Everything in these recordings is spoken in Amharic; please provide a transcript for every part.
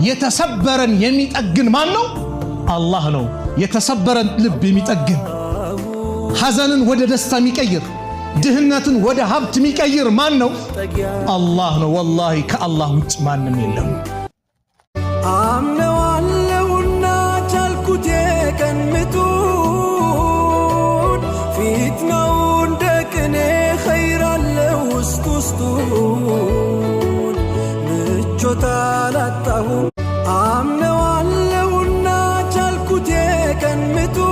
የተሰበረን የሚጠግን ማን ነው? አላህ ነው። የተሰበረን ልብ የሚጠግን ሐዘንን ወደ ደስታ የሚቀይር ድህነትን ወደ ሀብት የሚቀይር ማን ነው? አላህ ነው። ወላሂ ከአላህ ውጭ ማንም የለም። አምነዋለሁና ቻልኩት የቀንምቱን ፊትናው እንደ ቅኔ ኸይር አለው ውስጥ ውስጡን ምቾት አላጣሁም። አምነዋለሁና ቻልኩት የቀንምቱን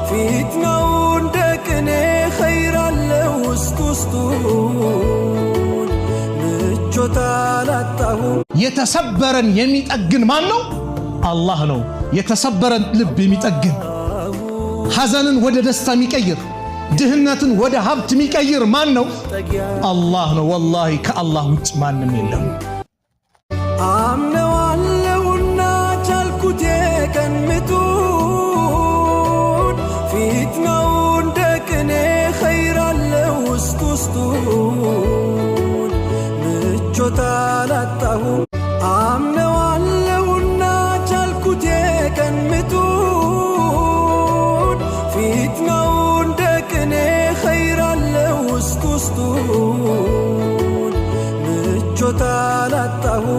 ፊትናው እንደ ቅኔ ኸይር አለው ውስጥ ውስጡን ምቾት አላጣሁም። የተሰበረን የሚጠግን ማን ነው? አላህ ነው። የተሰበረን ልብ የሚጠግን ሐዘንን ወደ ደስታ የሚቀይር ድህነትን ወደ ሀብት የሚቀይር ማን ነው? አላህ ነው። ወላሂ ከአላህ ውጭ ማንም የለም። አምነዋለሁና ቻልኩት የቀንምቱን ፊትናው እንደ ቅኔ ኸይር አለው ውስጥ ውስጡን ምቾት አላጣሁም። አምነዋለሁና ቻልኩት የቀንምቱን ፊትናው እንደ ቅኔ ኸይር አለው ውስጥ ውስጡን ምቾት አላጣሁም።